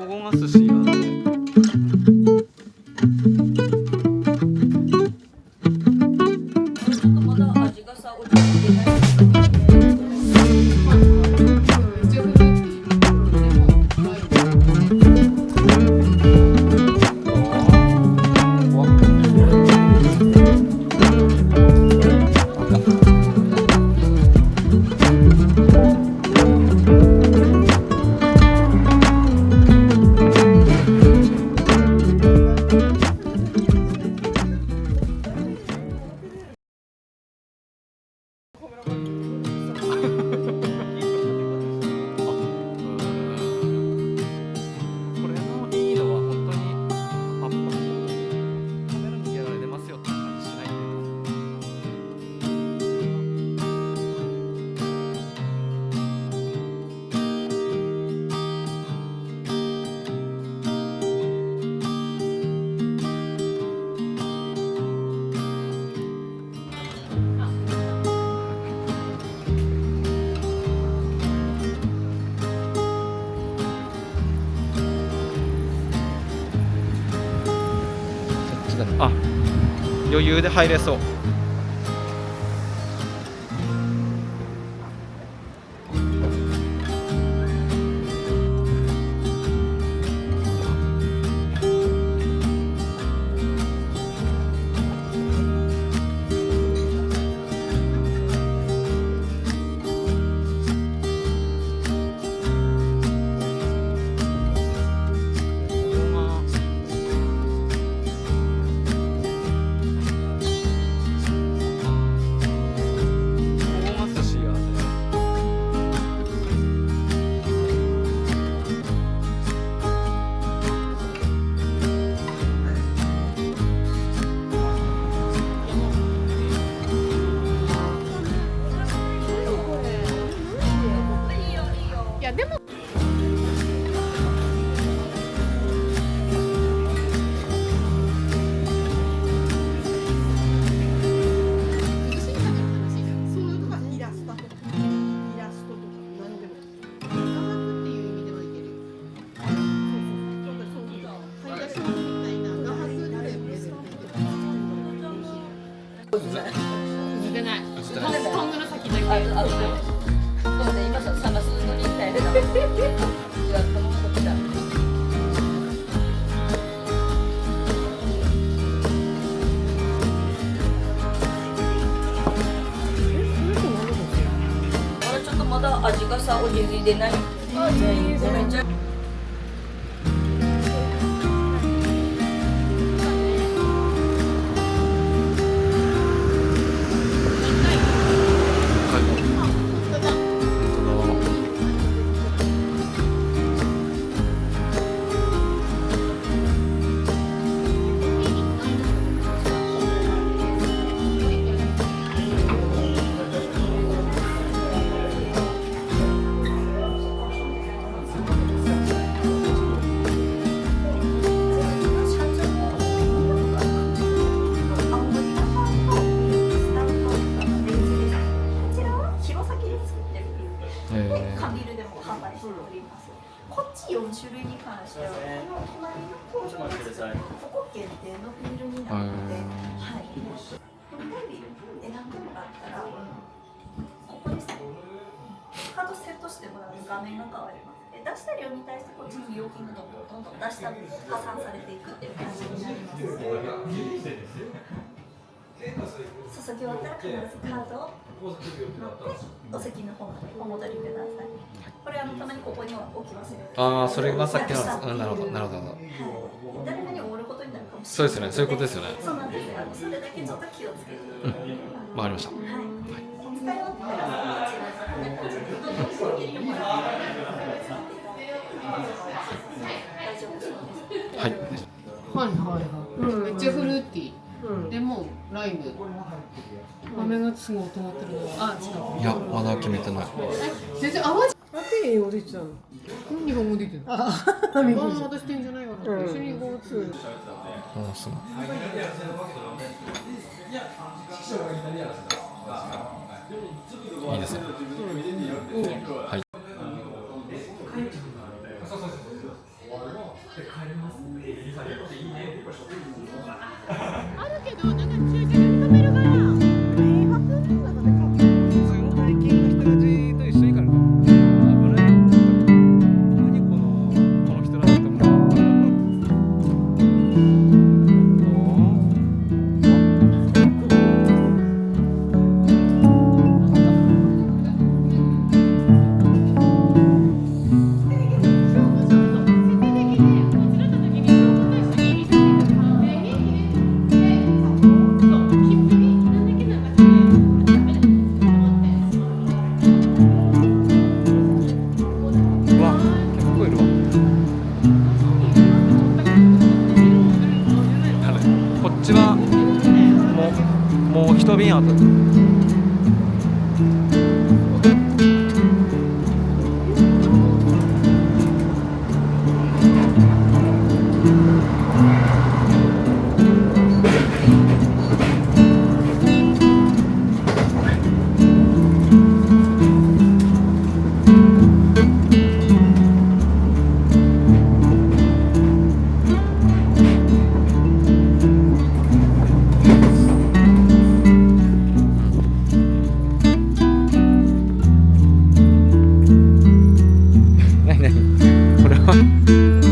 ここが寿司屋で。あ、余裕で入れそう。まだ味がさ、おじぎでない。こっち4種類に関しては、この隣の工場ですね、ここ限定のビールになるので、はい。飲みたいビール選んでもらったら、ここですね、カードセットしてもらう画面が変わります。出した量に対してこっちに料金がどんどん出した加算されていくっていう感じになります。注ぎ終わったら必ずカードを持ってお席の方までお戻りください。これたまにここには置きますよ。ああ、それがさっきの。なるほど、なるほど。はい。誰かにおごることになるかもしそうれない。ですよね、そういうことですよね。そうなんですよ。それだけちょっと気をつけて。わかりました。はい。使い終わったらこちらのこちらどんどん広げてもらって使っていただいて大丈夫そうです。はい。はいはいはい。めっちゃフルーティー。でもライム。豆がすごい止まってるのは、違う。いや、まだ決めてない。全然淡路。ラテにお出てたの。日本語出てる。あ、日本語またしてんじゃないかな。一緒に行こうっつう。ああ、そう。いいですね。はい。あるけどなんか駐車場に止めるから。こっちはもう一便あと。何これは